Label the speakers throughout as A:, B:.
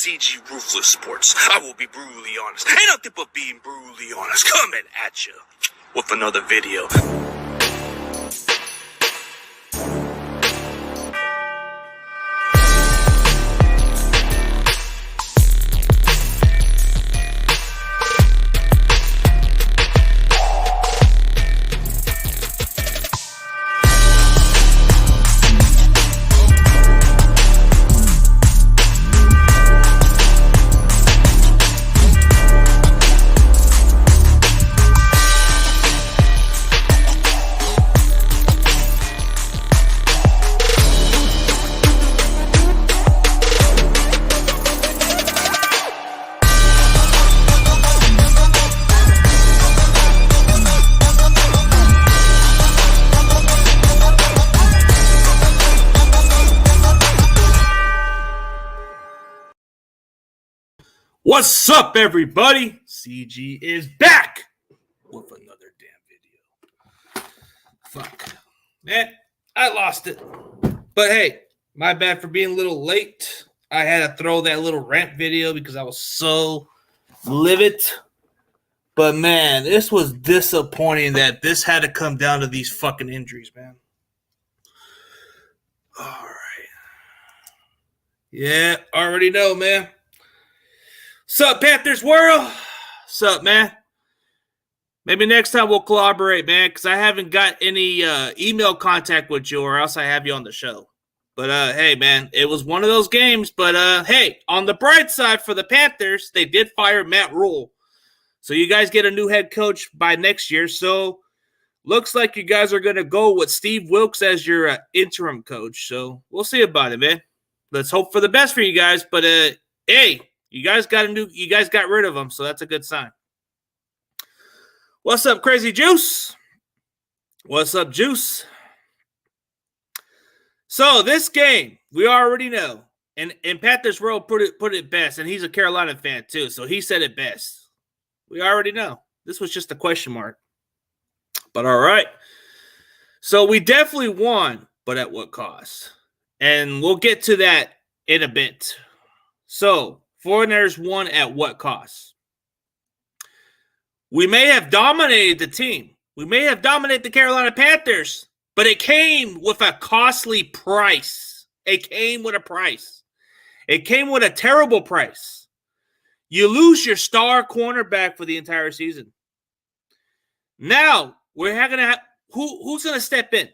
A: CG Ruthless Sports. I will be brutally honest. Ain't nothing but being brutally honest. Coming at you with another video. What's up, everybody? CG is back with another damn video. Fuck. Man, I lost it. But hey, my bad for being a little late. I had to throw that little rant video because I was so livid. But man, this was disappointing that this had to come down to these fucking injuries, man. All right. Yeah, already know, man. Sup, Panthers world? Sup, man? Maybe next time we'll collaborate, man, because I haven't got any email contact with you, or else I have you on the show. But, hey, man, it was one of those games. But, hey, on the bright side for the Panthers, they did fire Matt Rule. So you guys get a new head coach by next year. So looks like you guys are going to go with Steve Wilkes as your interim coach. So we'll see about it, man. Let's hope for the best for you guys. But, hey. You guys got rid of him, so that's a good sign. What's up, Crazy Juice? What's up, Juice? So this game, we already know, and Panthers World put it best, and he's a Carolina fan too, so he said it best. We already know. This was just a question mark. But all right. So we definitely won, but at what cost? And we'll get to that in a bit. So 49ers won at what cost? We may have dominated the team. We may have dominated the Carolina Panthers, but it came with a costly price. It came with a price. It came with a terrible price. You lose your star cornerback for the entire season. Now, we're going to have who's going to step in?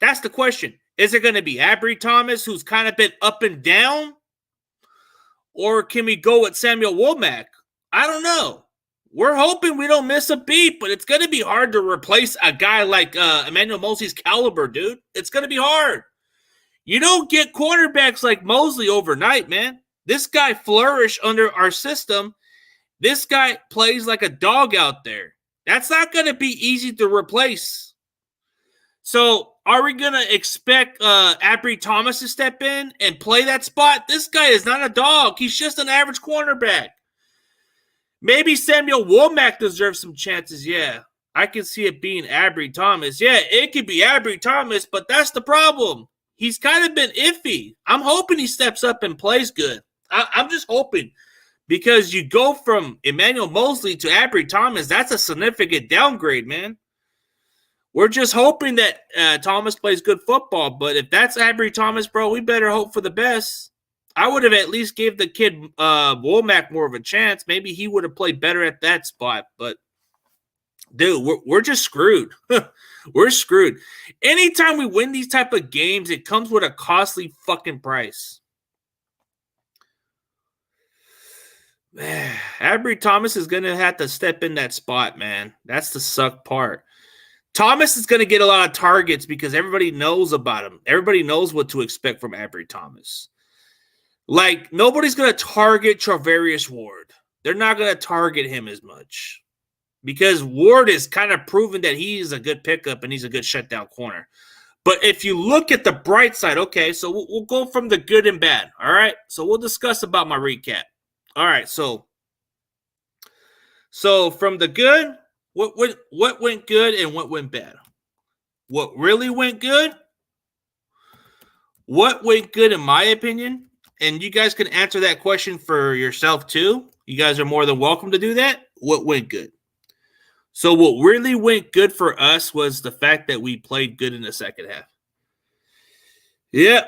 A: That's the question. Is it going to be Ambry Thomas, who's kind of been up and down? Or can we go with Samuel Womack? I don't know. We're hoping we don't miss a beat, but it's going to be hard to replace a guy like Emmanuel Mosley's caliber, dude. It's going to be hard. You don't get quarterbacks like Mosley overnight, man. This guy flourished under our system. This guy plays like a dog out there. That's not going to be easy to replace. So are we going to expect Ambry Thomas to step in and play that spot? This guy is not a dog. He's just an average cornerback. Maybe Samuel Womack deserves some chances. Yeah, I can see it being Ambry Thomas. Yeah, it could be Ambry Thomas, but that's the problem. He's kind of been iffy. I'm hoping he steps up and plays good. I'm just hoping, because you go from Emmanuel Mosley to Ambry Thomas, that's a significant downgrade, man. We're just hoping that Thomas plays good football. But if that's Ambry Thomas, bro, we better hope for the best. I would have at least gave the kid Womack more of a chance. Maybe he would have played better at that spot. But, dude, we're just screwed. We're screwed. Anytime we win these type of games, it comes with a costly fucking price. Man, Ambry Thomas is going to have to step in that spot, man. That's the suck part. Thomas is going to get a lot of targets because everybody knows about him. Everybody knows what to expect from Ambry Thomas. Like, nobody's going to target Charvarius Ward. They're not going to target him as much because Ward is kind of proven that he's a good pickup and he's a good shutdown corner. But if you look at the bright side, okay, so we'll go from the good and bad, all right? So we'll discuss about my recap. All right, so from the good, what went good and what went bad? What really went good? What went good, in my opinion, and you guys can answer that question for yourself too. You guys are more than welcome to do that. What went good? So what really went good for us was the fact that we played good in the second half. Yeah.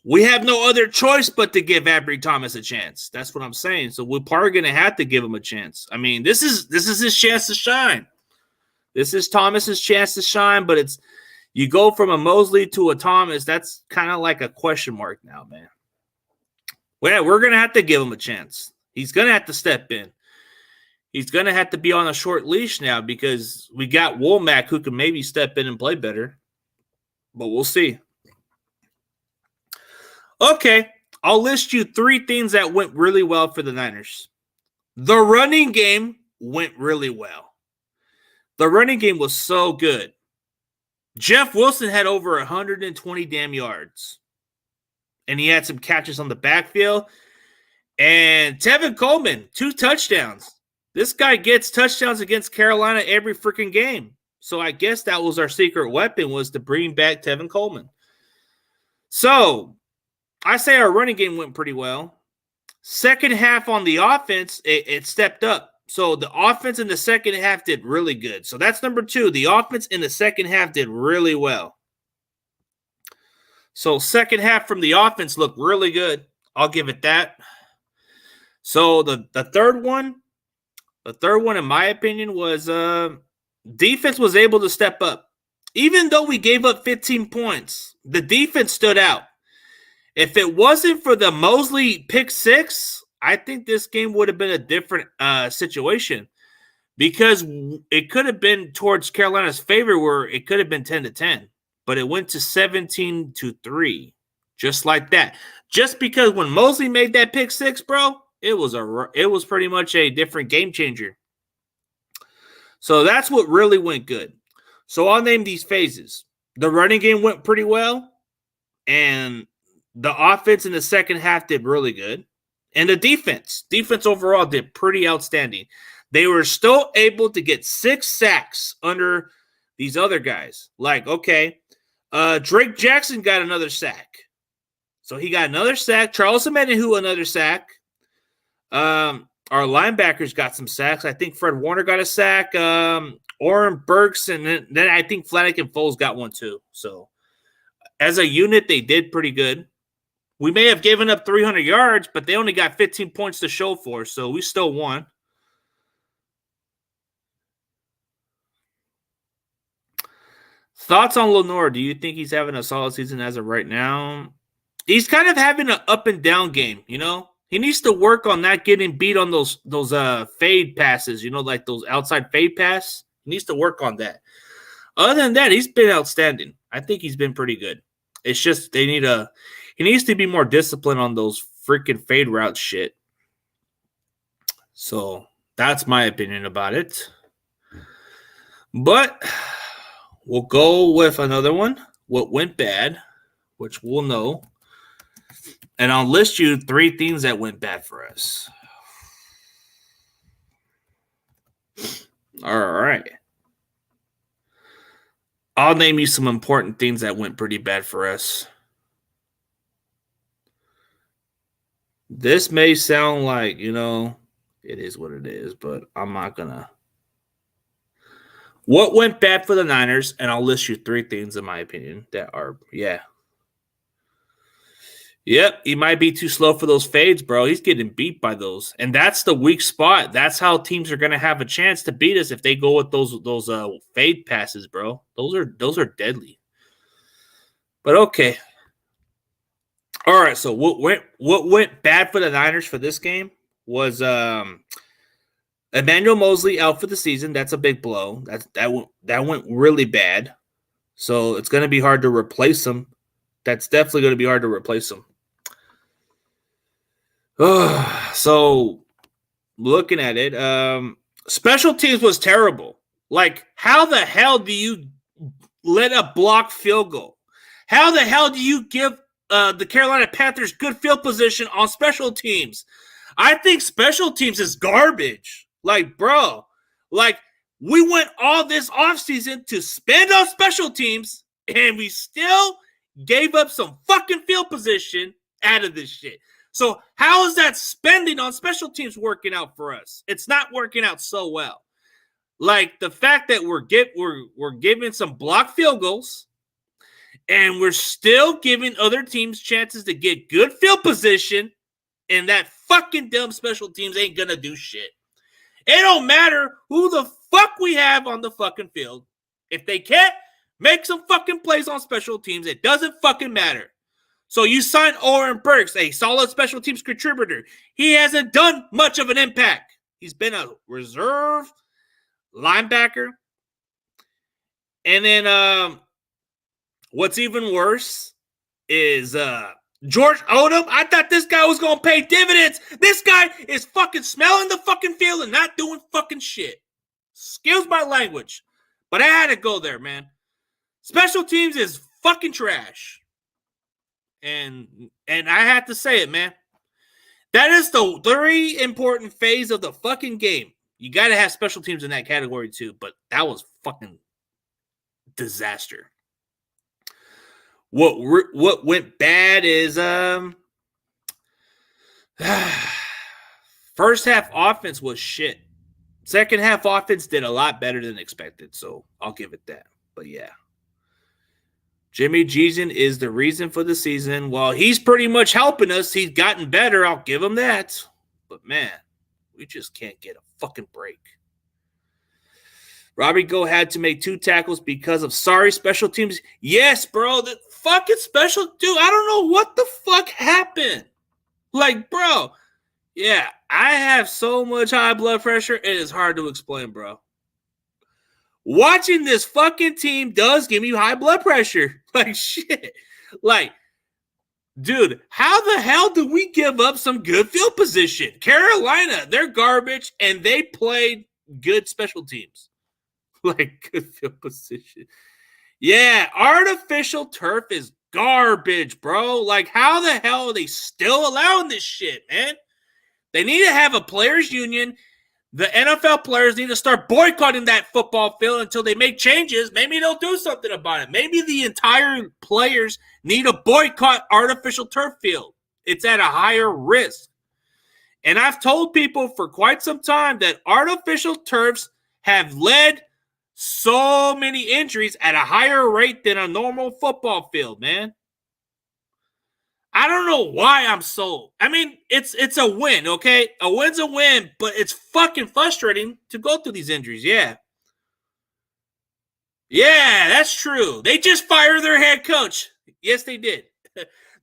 A: We have no other choice but to give Abry Thomas a chance. That's what I'm saying. So we're probably going to have to give him a chance. I mean, this is his chance to shine. This is Thomas's chance to shine, but it's you go from a Mosley to a Thomas, that's kind of like a question mark now, man. Well, yeah, we're going to have to give him a chance. He's going to have to step in. He's going to have to be on a short leash now because we got Womack who can maybe step in and play better. But we'll see. Okay, I'll list you 3 things that went really well for the Niners. The running game went really well. The running game was so good. Jeff Wilson had over 120 damn yards. And he had some catches on the backfield. And Tevin Coleman, 2 touchdowns. This guy gets touchdowns against Carolina every freaking game. So I guess that was our secret weapon, was to bring back Tevin Coleman. So I say our running game went pretty well. Second half on the offense, it stepped up. So the offense in the second half did really good. So that's number 2. The offense in the second half did really well. So second half from the offense looked really good. I'll give it that. So the third one in my opinion was defense was able to step up. Even though we gave up 15 points, the defense stood out. If it wasn't for the Mosley pick 6, I think this game would have been a different situation because it could have been towards Carolina's favor where it could have been 10-10, but it went to 17-3, just like that. Just because when Mosley made that pick 6, bro, it was pretty much a different game changer. So that's what really went good. So I'll name these phases. The running game went pretty well, and the offense in the second half did really good. And the defense overall did pretty outstanding. They were still able to get 6 sacks under these other guys. Like, okay, Drake Jackson got another sack. So he got another sack. Charles Omenihu, another sack. Our linebackers got some sacks. I think Fred Warner got a sack. Oren Burks, and then I think Flanagan Foles got one too. So as a unit, they did pretty good. We may have given up 300 yards, but they only got 15 points to show for, so we still won. Thoughts on Lenore? Do you think he's having a solid season as of right now? He's kind of having an up and down game, you know? He needs to work on not getting beat on those fade passes, you know, like those outside fade pass. He needs to work on that. Other than that, he's been outstanding. I think he's been pretty good. It's just he needs to be more disciplined on those freaking fade route shit. So that's my opinion about it. But we'll go with another one. What went bad, which we'll know. And I'll list you 3 things that went bad for us. All right. I'll name you some important things that went pretty bad for us. This may sound like, you know, it is what it is, but I'm not going to. What went bad for the Niners? And I'll list you 3 things, in my opinion, that are, yeah. Yep, he might be too slow for those fades, bro. He's getting beat by those. And that's the weak spot. That's how teams are going to have a chance to beat us if they go with those fade passes, bro. Those are deadly. But okay. All right, so what went bad for the Niners for this game was Emmanuel Mosley out for the season. That's a big blow. That went really bad. So it's going to be hard to replace him. That's definitely going to be hard to replace him. So looking at it, special teams was terrible. Like, how the hell do you let a blocked field goal? How the hell do you give the Carolina Panthers good field position on special teams? I think special teams is garbage. Like, bro, like we went all this offseason to spend on special teams, and we still gave up some fucking field position out of this shit. So how is that spending on special teams working out for us? It's not working out so well. Like the fact that we're giving some blocked field goals, and we're still giving other teams chances to get good field position, and that fucking dumb special teams ain't gonna do shit. It don't matter who the fuck we have on the fucking field. If they can't make some fucking plays on special teams, it doesn't fucking matter. So you signed Oren Burks, a solid special teams contributor. He hasn't done much of an impact. He's been a reserve linebacker. And then what's even worse is George Odom. I thought this guy was going to pay dividends. This guy is fucking smelling the fucking field and not doing fucking shit. Excuse my language. But I had to go there, man. Special teams is fucking trash. And I had to say it, man. That is the very important phase of the fucking game. You got to have special teams in that category too, but that was fucking disaster. What went bad is first half offense was shit. Second half offense did a lot better than expected, so I'll give it that. But yeah. Jimmy Jeeson is the reason for the season. Well, he's pretty much helping us. He's gotten better. I'll give him that. But, man, we just can't get a fucking break. Robbie Gould had to make 2 tackles because of sorry special teams. Yes, bro. The fucking special – dude, I don't know what the fuck happened. Like, bro. Yeah, I have so much high blood pressure. It is hard to explain, bro. Watching this fucking team does give me high blood pressure. Like, shit. Like, dude, how the hell do we give up some good field position? Carolina, they're garbage, and they played good special teams. Like, good field position. Yeah, artificial turf is garbage, bro. Like, how the hell are they still allowing this shit, man? They need to have a players' union. The NFL players need to start boycotting that football field until they make changes. Maybe they'll do something about it. Maybe the entire players need to boycott artificial turf field. It's at a higher risk. And I've told people for quite some time that artificial turfs have led so many injuries at a higher rate than a normal football field, man. I don't know why I'm so... I mean, it's a win, okay? A win's a win, but it's fucking frustrating to go through these injuries, yeah. Yeah, that's true. They just fired their head coach. Yes, they did.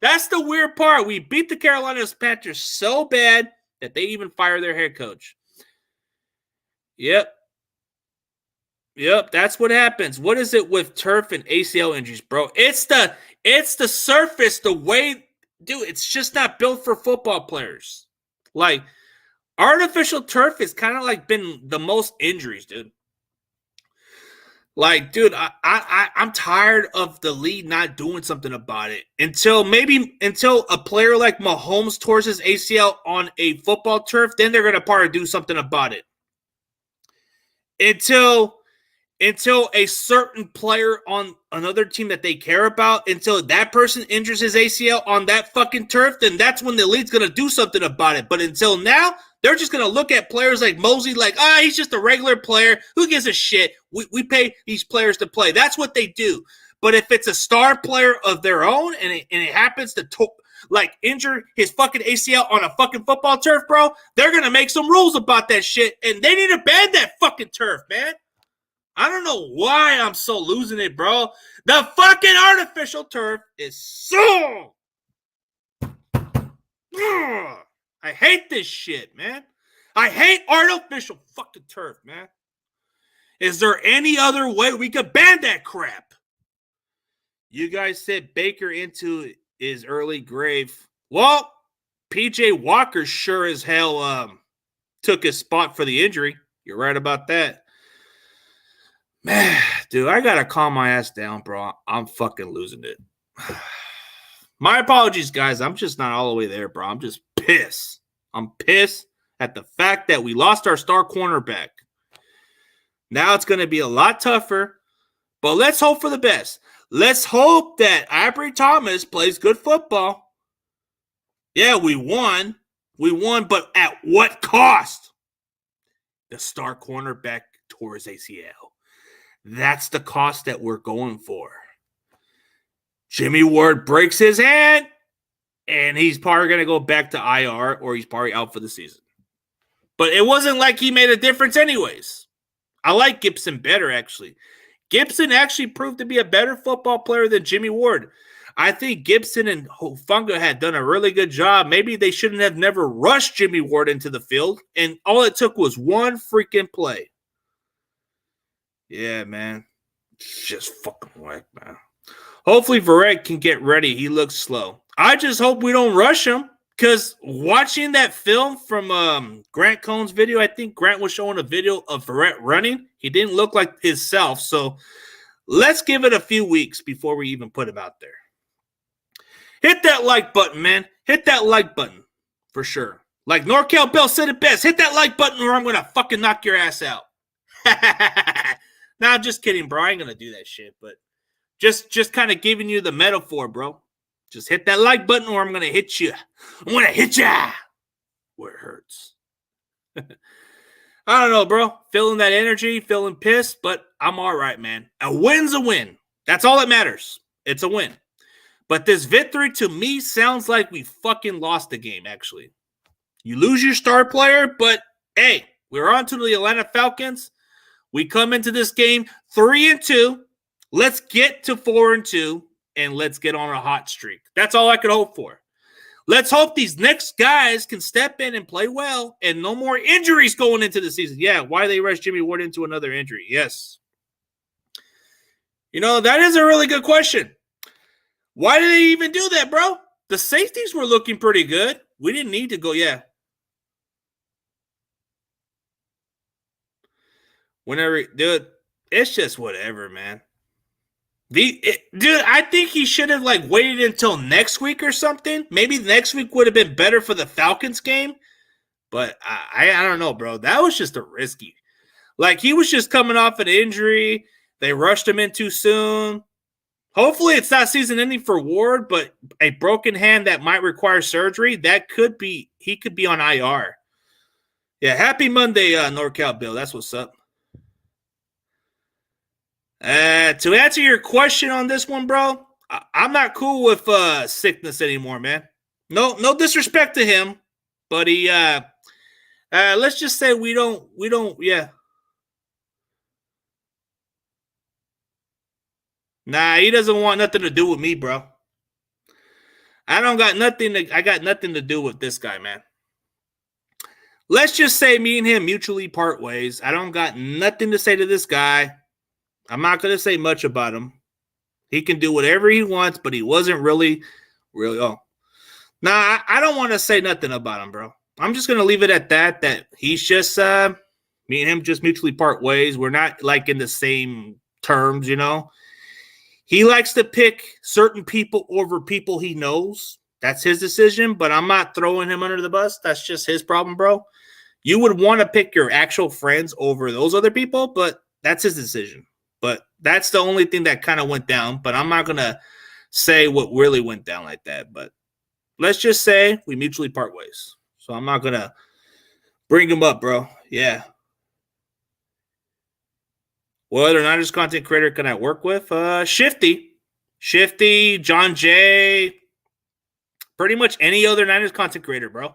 A: That's the weird part. We beat the Carolina Panthers so bad that they even fired their head coach. Yep, that's what happens. What is it with turf and ACL injuries, bro? It's the surface, the way... Dude, it's just not built for football players. Like, artificial turf has kind of like been the most injuries, dude. Like, dude, I'm tired of the league not doing something about it. Until a player like Mahomes tears his ACL on a football turf, then they're going to probably do something about it. Until a certain player on another team that they care about, until that person injures his ACL on that fucking turf, then that's when the league's going to do something about it. But until now, they're just going to look at players like Mosley like, he's just a regular player. Who gives a shit? We pay these players to play. That's what they do. But if it's a star player of their own and it happens to injure his fucking ACL on a fucking football turf, bro, they're going to make some rules about that shit. And they need to ban that fucking turf, man. I don't know why I'm so losing it, bro. The fucking artificial turf is so... I hate this shit, man. I hate artificial fucking turf, man. Is there any other way we could ban that crap? You guys said Baker into his early grave. Well, PJ Walker sure as hell took his spot for the injury. You're right about that. Man, dude, I gotta calm my ass down, bro. I'm fucking losing it. My apologies, guys. I'm just not all the way there, bro. I'm just pissed. I'm pissed at the fact that we lost our star cornerback. Now it's going to be a lot tougher, but let's hope for the best. Let's hope that Ambry Thomas plays good football. Yeah, we won. We won, but at what cost? The star cornerback tore his ACL. That's the cost that we're going for. Jimmy Ward breaks his hand, and he's probably going to go back to IR, or he's probably out for the season. But it wasn't like he made a difference anyways. I like Gibson better, actually. Gibson actually proved to be a better football player than Jimmy Ward. I think Gibson and Hufanga had done a really good job. Maybe they shouldn't have never rushed Jimmy Ward into the field, and all it took was one freaking play. Yeah, man. It's just fucking whack, man. Hopefully Verrett can get ready. He looks slow. I just hope we don't rush him, because watching that film from Grant Cohn's video, I think Grant was showing a video of Verrett running. He didn't look like himself, so let's give it a few weeks before we even put him out there. Hit that like button, man. Hit that like button for sure. Like NorCal Bell said it best. Hit that like button or I'm going to fucking knock your ass out. Nah, I'm just kidding, bro. I ain't going to do that shit, but just kind of giving you the metaphor, bro. Just hit that like button or I'm going to hit you. I'm going to hit you where it hurts. I don't know, bro. Feeling that energy, feeling pissed, but I'm all right, man. A win's a win. That's all that matters. It's a win. But this victory to me sounds like we fucking lost the game, actually. You lose your star player, but hey, we're on to the Atlanta Falcons. We come into this game 3-2. Let's get to 4-2, and let's get on a hot streak. That's all I could hope for. Let's hope these next guys can step in and play well, and no more injuries going into the season. Yeah, why they rush Jimmy Ward into another injury? Yes. You know, that is a really good question. Why did they even do that, bro? The safeties were looking pretty good. We didn't need to go, yeah. Whenever, dude, it's just whatever, man. Dude, I think he should have waited until next week or something. Maybe next week would have been better for the Falcons game. But I don't know, bro. That was just a risky. He was just coming off an injury. They rushed him in too soon. Hopefully it's not season ending for Ward, but a broken hand that might require surgery, that could be, he could be on IR. Yeah, happy Monday, NorCal Bill. That's what's up. To answer your question on this one, bro, I'm not cool with sickness anymore, man. No disrespect to him, but he, let's just say we don't, yeah. Nah, he doesn't want nothing to do with me, bro. I got nothing to do with this guy, man. Let's just say me and him mutually part ways. I don't got nothing to say to this guy. I'm not going to say much about him. He can do whatever he wants, but he wasn't really, oh. Nah, I don't want to say nothing about him, bro. I'm just going to leave it at that he's just, me and him just mutually part ways. We're not in the same terms, you know. He likes to pick certain people over people he knows. That's his decision, but I'm not throwing him under the bus. That's just his problem, bro. You would want to pick your actual friends over those other people, but that's his decision. But that's the only thing that kind of went down, but I'm not going to say what really went down like that. But let's just say we mutually part ways. So I'm not going to bring him up, bro. Yeah. What other Niners content creator can I work with? Shifty, John Jay, pretty much any other Niners content creator, bro.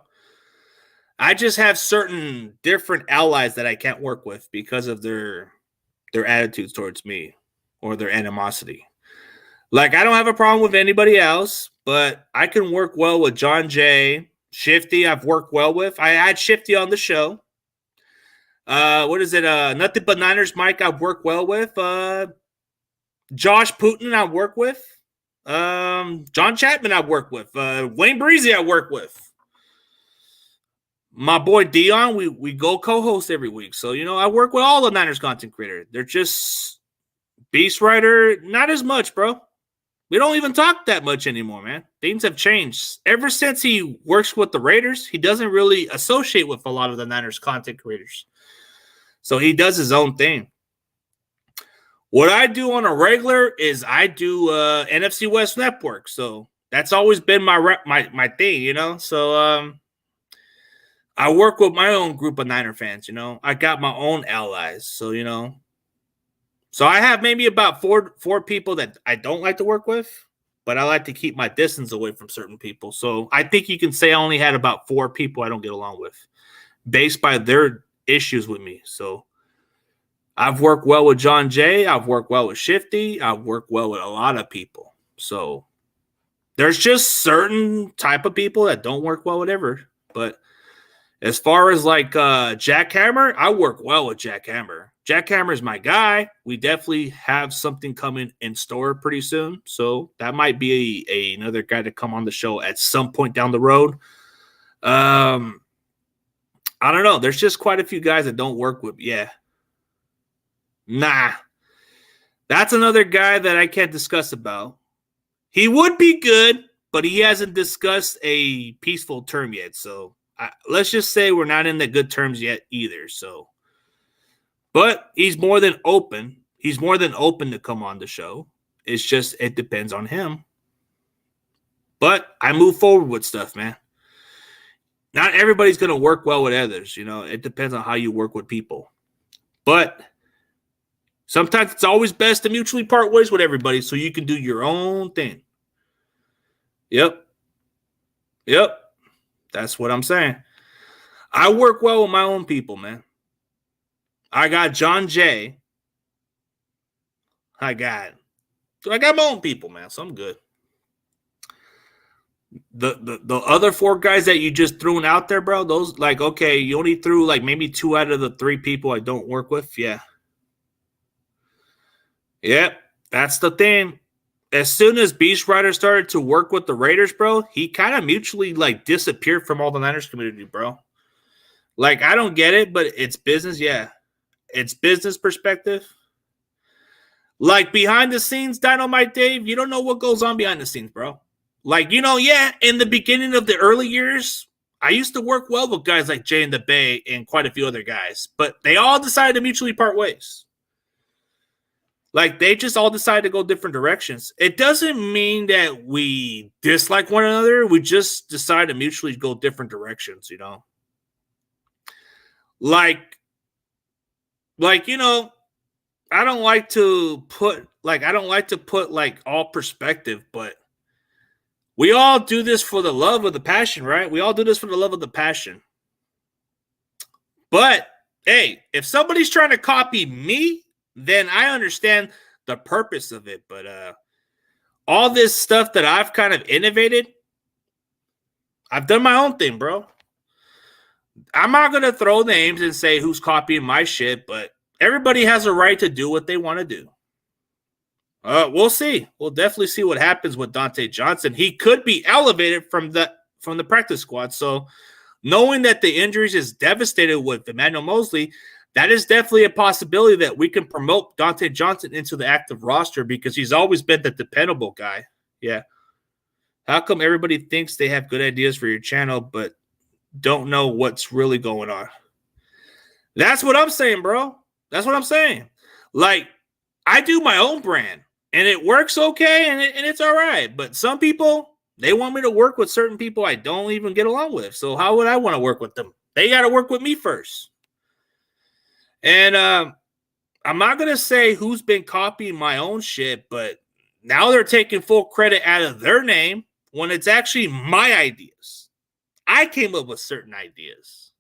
A: I just have certain different allies that I can't work with because of their attitudes towards me or their animosity. I don't have a problem with anybody else, but I can work well with John Jay. Shifty, I've worked well with. I had Shifty on the show. What is it? Nothing But Niners Mike I've worked well with. Josh Putin I've worked with. John Chapman I've worked with. Wayne Breezy I work with. My boy Dion, we go co-host every week. So, you know, I work with all the Niners content creators. They're just Beast Rider, not as much, bro. We don't even talk that much anymore, man. Things have changed. Ever since he works with the Raiders, he doesn't really associate with a lot of the Niners content creators. So he does his own thing. What I do on a regular is I do NFC West Network. So That's always been my thing, you know. So I work with my own group of Niner fans, you know. I got my own allies, so you know. So I have maybe about four people that I don't like to work with, but I like to keep my distance away from certain people. So I think you can say I only had about 4 people I don't get along with, based by their issues with me. So I've worked well with John Jay. I've worked well with Shifty. I've worked well with a lot of people. So there's just certain type of people that don't work well with ever. But as far as like Jack Hammer, I work well with Jack Hammer. Jack Hammer is my guy. We definitely have something coming in store pretty soon. So that might be another guy to come on the show at some point down the road. I don't know. There's just quite a few guys that don't work with. Yeah. Nah. That's another guy that I can't discuss about. He would be good, but he hasn't discussed a peaceful term yet. So let's just say we're not in the good terms yet either. So, but he's more than open. He's more than open to come on the show. It's just, it depends on him. But I move forward with stuff, man. Not everybody's going to work well with others. You know, it depends on how you work with people. But sometimes it's always best to mutually part ways with everybody so you can do your own thing. Yep. That's what I'm saying. I work well with my own people, man. I got John Jay. I got my own people, man, so I'm good. The other 4 guys that you just threw out there, bro, those, like, okay, you only threw like maybe 2 out of the 3 people I don't work with. Yeah. Yep, that's the thing. As soon as Beast Rider started to work with the Raiders, bro, he kind of mutually like disappeared from all the Niners community, bro. Like, I don't get it, but it's business. Yeah, it's business perspective. Like, behind the scenes, Dynamite Dave, you don't know what goes on behind the scenes, bro. Like, you know, yeah, in the beginning of the early years, I used to work well with guys like Jay and the Bay and quite a few other guys, but they all decided to mutually part ways. Like, they just all decided to go different directions. It doesn't mean that we dislike one another. We just decide to mutually go different directions, you know? Like, you know, I don't like to put like all perspective, but we all do this for the love of the passion, right? We all do this for the love of the passion. But, hey, if somebody's trying to copy me, then I understand the purpose of it. But all this stuff that I've kind of innovated, I've done my own thing, bro. I'm not going to throw names and say who's copying my shit, but everybody has a right to do what they want to do. We'll see. We'll definitely see what happens with Dante Johnson. He could be elevated from the practice squad. So knowing that the injuries is devastated with Emmanuel Mosley, that is definitely a possibility that we can promote Dante Johnson into the active roster because he's always been the dependable guy. Yeah. How come everybody thinks they have good ideas for your channel, but don't know what's really going on? That's what I'm saying, bro. That's what I'm saying. Like, I do my own brand, and it works okay, and it's all right. But some people, they want me to work with certain people I don't even get along with. So how would I want to work with them? They got to work with me first. And I'm not going to say who's been copying my own shit, but now they're taking full credit out of their name when it's actually my ideas. I came up with certain ideas.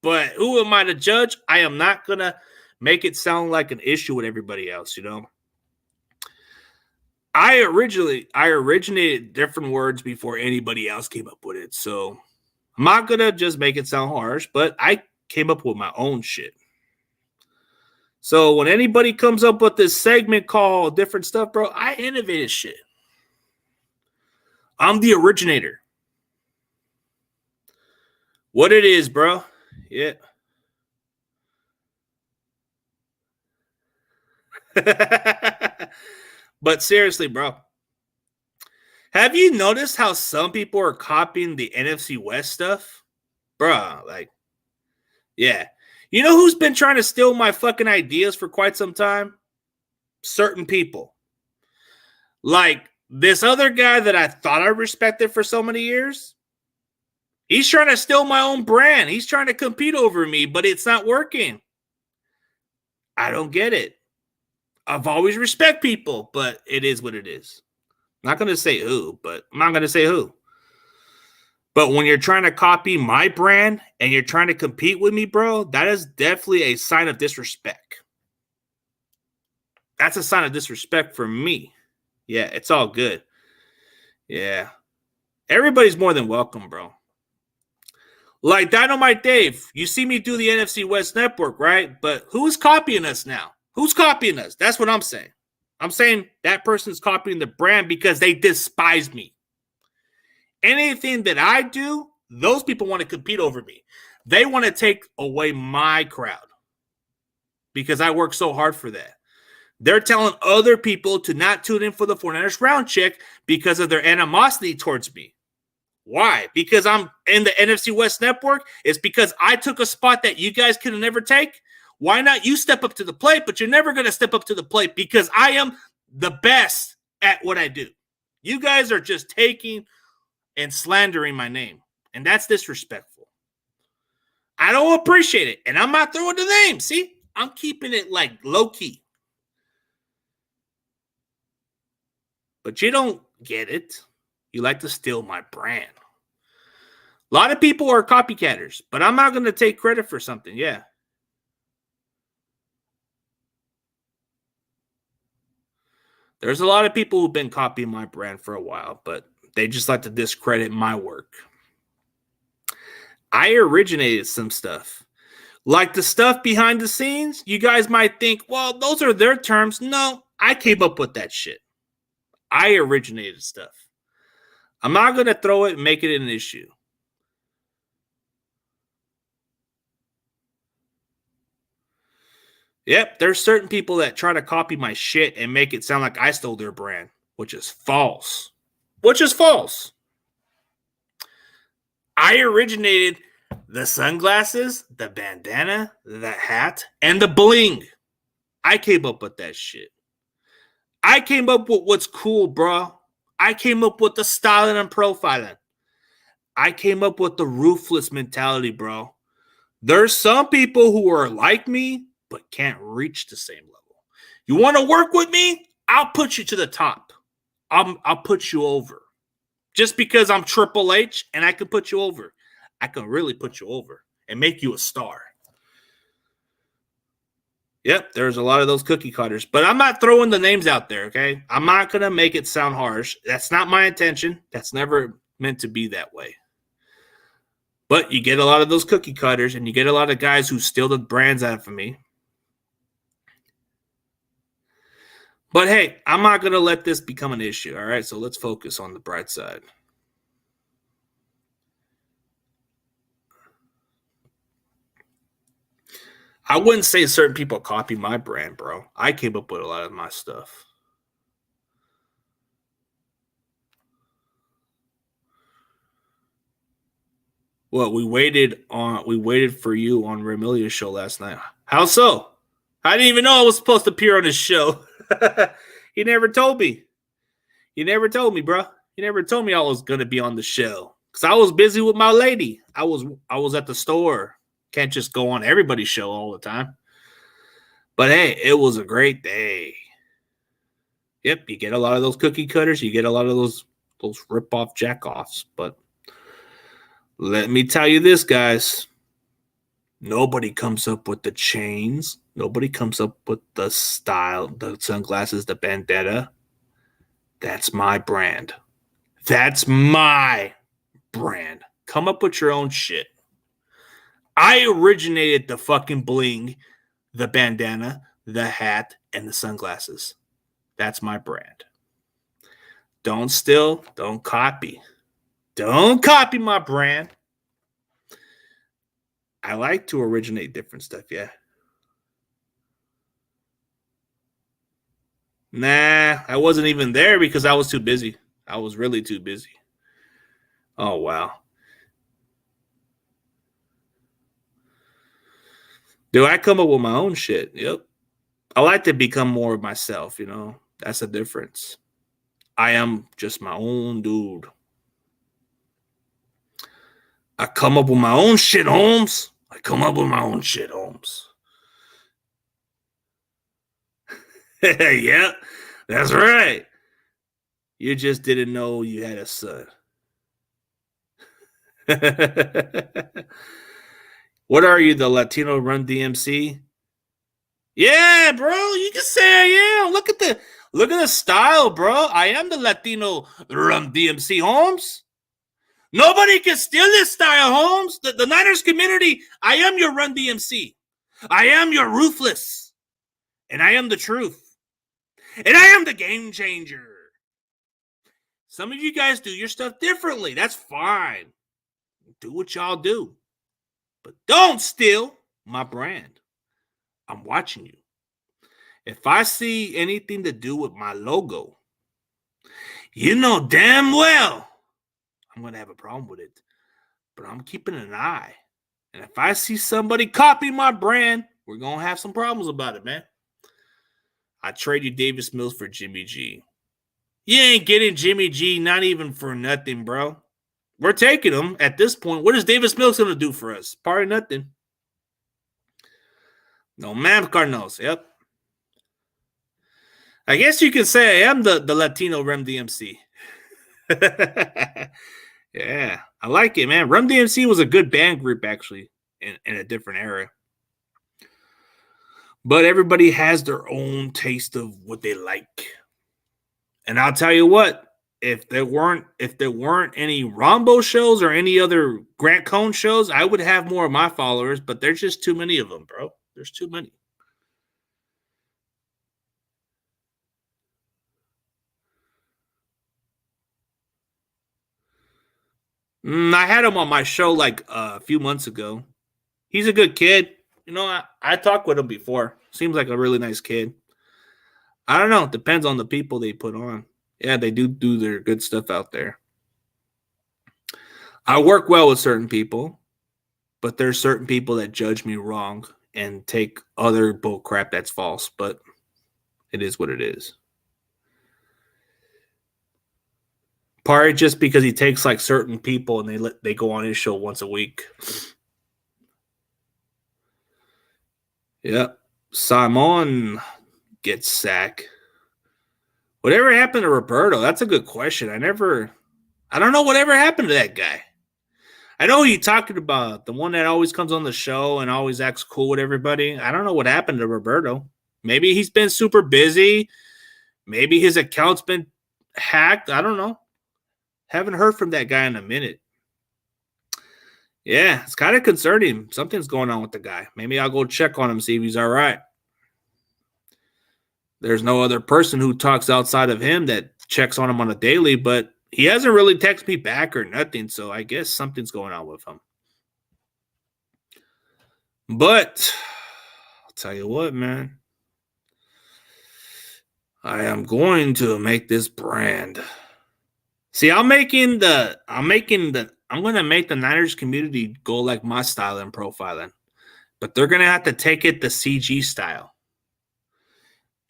A: But who am I to judge? I am not going to make it sound like an issue with everybody else, you know? I originated different words before anybody else came up with it. So I'm not going to just make it sound harsh, but I came up with my own shit. So when anybody comes up with this segment called different stuff, bro, I innovated shit. I'm the originator. What it is, bro. Yeah. But seriously, bro. Have you noticed how some people are copying the NFC West stuff? Bro, like, yeah. You know who's been trying to steal my fucking ideas for quite some time? Certain people. Like, This other guy that I thought I respected for so many years, he's trying to steal my own brand. He's trying to compete over me, but it's not working. I don't get it. I've always respect people, but it is what it is. I'm not going to say who, but I'm not going to say who. But when you're trying to copy my brand and you're trying to compete with me, bro, that is definitely a sign of disrespect. That's a sign of disrespect for me. Yeah, it's all good. Yeah. Everybody's more than welcome, bro. Like Dynamite Dave, you see me do the NFC West Network, right? But who's copying us now? Who's copying us? That's what I'm saying. I'm saying that person's copying the brand because they despise me. Anything that I do, those people want to compete over me. They want to take away my crowd because I work so hard for that. They're telling other people to not tune in for the 49ers round check because of their animosity towards me. Why? Because I'm in the NFC West Network? It's because I took a spot that you guys could never take? Why not you step up to the plate, but you're never going to step up to the plate because I am the best at what I do. You guys are just taking and slandering my name, and that's disrespectful. I don't appreciate it, and I'm not throwing the name. See? I'm keeping it like low-key. But you don't get it. You like to steal my brand. A lot of people are copycatters, but I'm not going to take credit for something. Yeah. There's a lot of people who've been copying my brand for a while, but they just like to discredit my work. I originated some stuff. Like the stuff behind the scenes, you guys might think, well, those are their terms. No, I came up with that shit. I originated stuff. I'm not going to throw it and make it an issue. Yep, there's certain people that try to copy my shit and make it sound like I stole their brand, which is false. I originated the sunglasses, the bandana, the hat, and the bling. I came up with that shit. I came up with what's cool, bro. I came up with the styling and profiling. I came up with the ruthless mentality, bro. There's some people who are like me, but can't reach the same level. You want to work with me? I'll put you to the top. I'll put you over. Just because I'm Triple H and I can put you over. I can really put you over and make you a star. Yep, there's a lot of those cookie cutters. But I'm not throwing the names out there, okay? I'm not going to make it sound harsh. That's not my intention. That's never meant to be that way. But you get a lot of those cookie cutters, and you get a lot of guys who steal the brands out of me. But hey, I'm not going to let this become an issue, all right? So let's focus on the bright side. I wouldn't say certain people copy my brand, bro. I came up with a lot of my stuff. Well, we waited for you on Remilia's show last night. How so? I didn't even know I was supposed to appear on his show. He never told me. You never told me, bro. You never told me I was gonna be on the show because I was busy with my lady. I was at the store. Can't just go on everybody's show all the time. But hey, it was a great day. Yep, you get a lot of those cookie cutters. You get a lot of those rip-off jack-offs. But let me tell you this, guys. Nobody comes up with the chains. Nobody comes up with the style, the sunglasses, the bandana. That's my brand. That's my brand. Come up with your own shit. I originated the fucking bling, the bandana, the hat, and the sunglasses. That's my brand. Don't steal. Don't copy. Don't copy my brand. I like to originate different stuff, yeah. Nah, I wasn't even there because I was too busy. I was really too busy. Oh, wow. Do I come up with my own shit? Yep. I like to become more of myself, you know. That's a difference. I am just my own dude. I come up with my own shit, Holmes. I come up with my own shit, Holmes. Yeah, that's right. You just didn't know you had a son. What are you, the Latino Run DMC? Yeah, bro, you can say I am. Look at the style, bro. I am the Latino Run DMC, Holmes. Nobody can steal this style, Holmes. The Niners community, I am your Run DMC. I am your ruthless. And I am the truth. And I am the game changer. Some of you guys do your stuff differently. That's fine. Do what y'all do. But don't steal my brand. I'm watching you. If I see anything to do with my logo, you know damn well I'm going to have a problem with it. But I'm keeping an eye. And if I see somebody copy my brand, we're going to have some problems about it, man. I trade you Davis Mills for Jimmy G. You ain't getting Jimmy G, not even for nothing, bro. We're taking him at this point. What is Davis Mills going to do for us? Probably nothing. No, ma'am, Cardinals. Yep. I guess you can say I am the Latino Rem DMC. Yeah, I like it, man. Rem DMC was a good band group, actually, in a different era. But everybody has their own taste of what they like. And I'll tell you what, if there weren't any Rombo shows or any other Grant Cohn shows, I would have more of my followers, but there's just too many of them, bro. There's too many. I had him on my show like a few months ago. He's a good kid. You know, I talked with him before. Seems like a really nice kid. I don't know. It depends on the people they put on. Yeah, they do their good stuff out there. I work well with certain people, but there's certain people that judge me wrong and take other bull crap that's false. But it is what it is. Partly just because he takes like certain people and they go on his show once a week. Yep. Simon gets sacked. Whatever happened to Roberto? That's a good question. I don't know whatever happened to that guy. I know who you're talking about, the one that always comes on the show and always acts cool with everybody. I don't know what happened to Roberto. Maybe he's been super busy. Maybe his account's been hacked. I don't know. Haven't heard from that guy in a minute. Yeah, it's kind of concerning. Something's going on with the guy. Maybe I'll go check on him, see if he's all right. There's no other person who talks outside of him that checks on him on a daily, but he hasn't really texted me back or nothing, so I guess something's going on with him. But I'll tell you what, man. I am going to make this brand. See, I'm going to make the Niners community go like my style and profiling. But they're going to have to take it the CG style.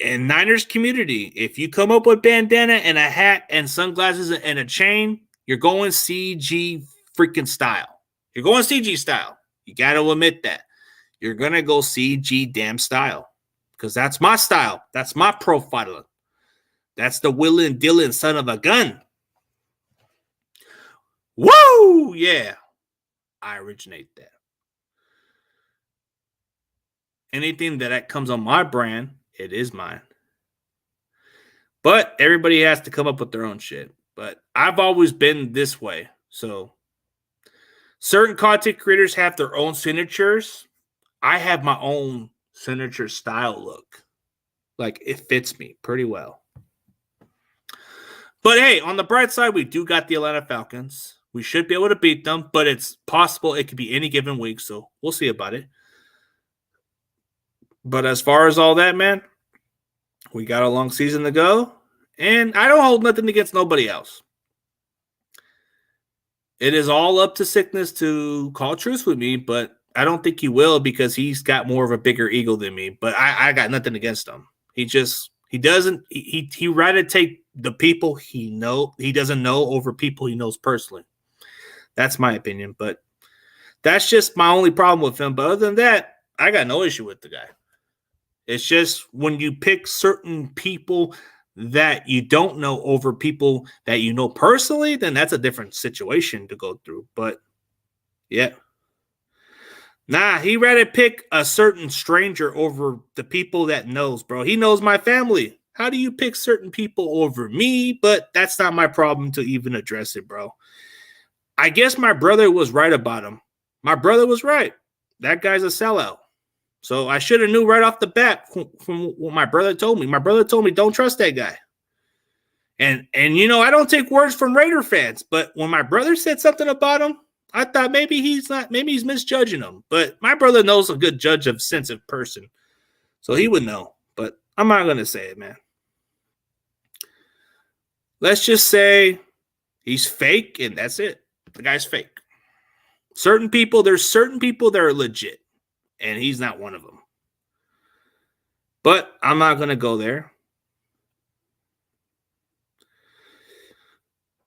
A: In Niners community, if you come up with bandana and a hat and sunglasses and a chain, you're going CG freaking style. You're going CG style. You got to admit that. You're going to go CG damn style. Because that's my style. That's my profiling. That's the Willin' Dillon son of a gun. Woo! Yeah. I originate that. Anything that comes on my brand, it is mine. But everybody has to come up with their own shit. But I've always been this way. So certain content creators have their own signatures. I have my own signature style look. Like, it fits me pretty well. But hey, on the bright side, we do got the Atlanta Falcons. We should be able to beat them, but it's possible it could be any given week, so we'll see about it. But as far as all that, man, we got a long season to go, and I don't hold nothing against nobody else. It is all up to Sickness to call truce with me, but I don't think he will because he's got more of a bigger ego than me. But I got nothing against him. He'd rather take the people he doesn't know over people he knows personally. That's my opinion, but that's just my only problem with him. But other than that, I got no issue with the guy. It's just when you pick certain people that you don't know over people that you know personally, then that's a different situation to go through. But yeah. Nah, he rather pick a certain stranger over the people that knows, bro. He knows my family. How do you pick certain people over me? But that's not my problem to even address it, bro. I guess my brother was right about him. My brother was right. That guy's a sellout. So I should have knew right off the bat from what my brother told me. My brother told me, don't trust that guy. And you know, I don't take words from Raider fans, but when my brother said something about him, I thought maybe he's misjudging him. But my brother knows a good judge of sense of person. So he would know. But I'm not going to say it, man. Let's just say he's fake, and that's it. The guy's fake. There's certain people that are legit, and he's not one of them. But I'm not going to go there.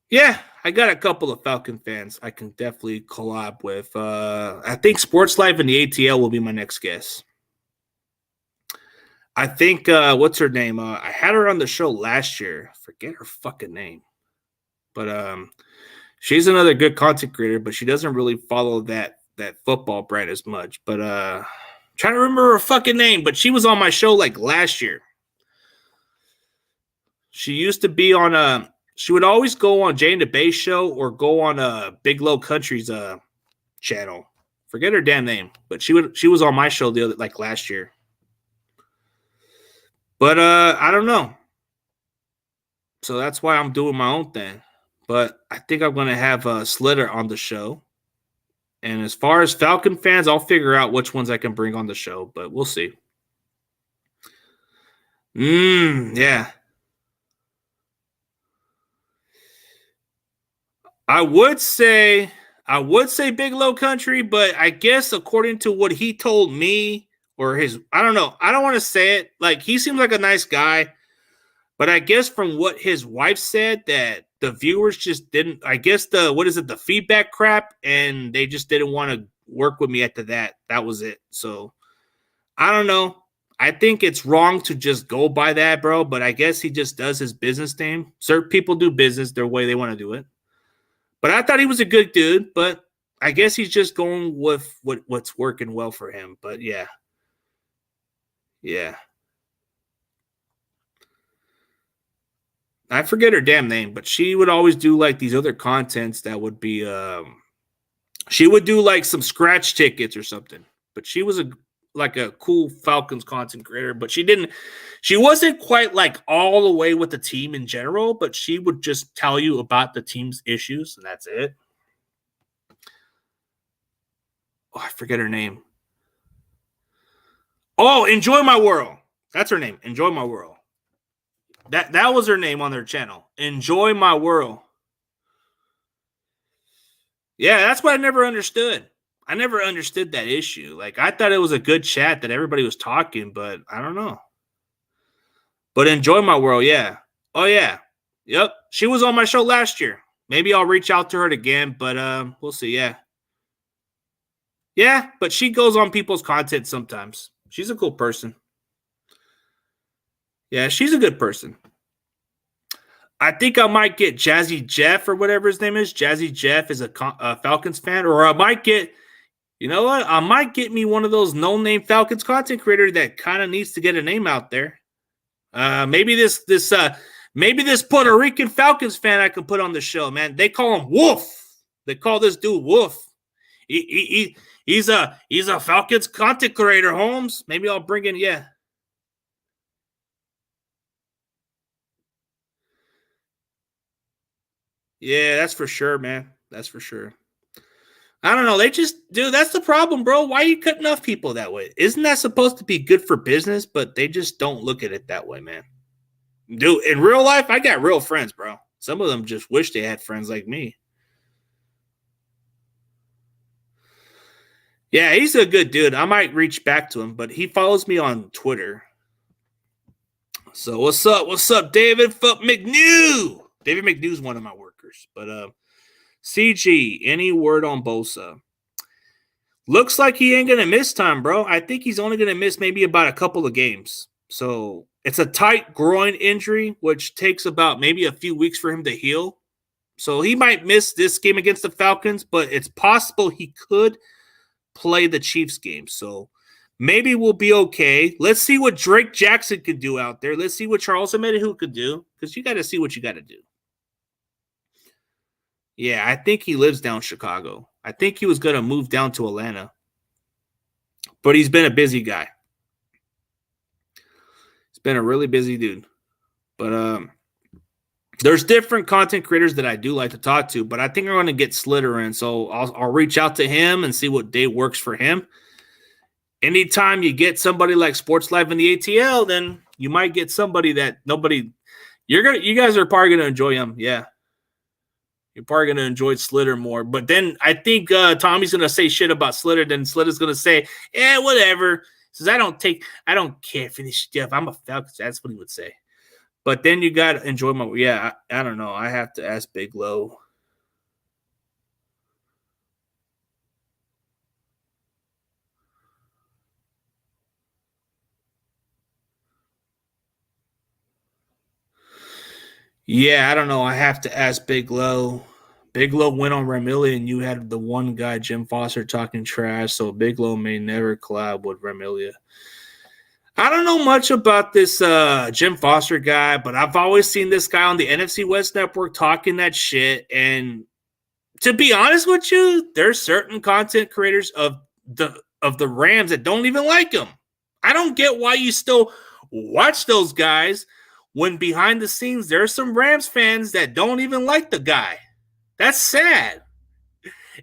A: Yeah, I got a couple of Falcon fans I can definitely collab with. I think Sports Life and the ATL will be my next guest. I think, what's her name? I had her on the show last year. Forget her fucking name. But she's another good content creator, but she doesn't really follow that football brand as much. But trying to remember her fucking name, but she was on my show like last year. She used to be on she would always go on Jay and the Bay show or go on Big Low Country's channel. Forget her damn name, but she was on my show last year. But I don't know. So that's why I'm doing my own thing. But I think I'm going to have Slitter on the show. And as far as Falcon fans, I'll figure out which ones I can bring on the show, but we'll see. Yeah. I would say Big Low Country, but I guess according to what he told me or I don't know. I don't want to say it. Like, he seems like a nice guy, but I guess from what his wife said that the viewers just didn't, I guess the feedback crap, and they just didn't want to work with me after that. That was it. So I don't know. I think it's wrong to just go by that, bro, but I guess he just does his business name. Certain people do business their way they want to do it. But I thought he was a good dude, but I guess he's just going with what's working well for him. But yeah. Yeah. I forget her damn name, but she would always do like these other contents that would be she would do like some scratch tickets or something. But she was a cool Falcons content creator, but she wasn't quite like all the way with the team in general, but she would just tell you about the team's issues, and that's it. Oh, I forget her name. Oh, Enjoy My World. That's her name. Enjoy My World. That was her name on their channel. Enjoy My World. Yeah, that's what I never understood. I never understood that issue. Like, I thought it was a good chat that everybody was talking, but I don't know. But Enjoy My World, yeah. Oh, yeah. Yep. She was on my show last year. Maybe I'll reach out to her again, but we'll see, yeah. Yeah, but she goes on people's content sometimes. She's a cool person. Yeah, she's a good person. I think I might get Jazzy Jeff or whatever his name is. Jazzy Jeff is a Falcons fan. Or I might get, you know what? I might get me one of those no-name Falcons content creator that kind of needs to get a name out there. Maybe this Puerto Rican Falcons fan I can put on the show, man. They call him Wolf. They call this dude Wolf. He's a Falcons content creator, Holmes. Maybe I'll bring in, yeah. Yeah, that's for sure, man. That's for sure. I don't know. Dude, that's the problem, bro. Why are you cutting off people that way? Isn't that supposed to be good for business? But they just don't look at it that way, man. Dude, in real life, I got real friends, bro. Some of them just wish they had friends like me. Yeah, he's a good dude. I might reach back to him, but he follows me on Twitter. So what's up? What's up, David McNew? David McNew's one of my workers. But CG, any word on Bosa? Looks like he ain't gonna miss time, bro. I think he's only gonna miss maybe about a couple of games. So it's a tight groin injury, which takes about maybe a few weeks for him to heal. So he might miss this game against the Falcons, but it's possible he could play the Chiefs game. So maybe we'll be okay. Let's see what Drake Jackson could do out there. Let's see what Charles Omenihu could do, because you got to see what you got to do. Yeah, I think he lives down Chicago. I think he was going to move down to Atlanta. But he's been a busy guy. He's been a really busy dude. But there's different content creators that I do like to talk to, but I think I'm going to get Slitter in. So I'll reach out to him and see what day works for him. Anytime you get somebody like Sports Live in the ATL, then you might get somebody that nobody – you guys are probably going to enjoy him. Yeah. You're probably going to enjoy Slitter more. But then I think Tommy's going to say shit about Slitter. Then Slitter's going to say, whatever. He says, I don't care for this stuff. I'm a Falcon. That's what he would say. But then you got to enjoy my – yeah, I don't know. I have to ask Big Low. Yeah, I don't know. I have to ask Big Low. Big Low went on Remilia, and you had the one guy, Jim Foster, talking trash, so Big Low may never collab with Remilia. I don't know much about this Jim Foster guy, but I've always seen this guy on the NFC West Network talking that shit, and to be honest with you, there's certain content creators of the Rams that don't even like him. I don't get why you still watch those guys when behind the scenes there's some Rams fans that don't even like the guy. That's sad.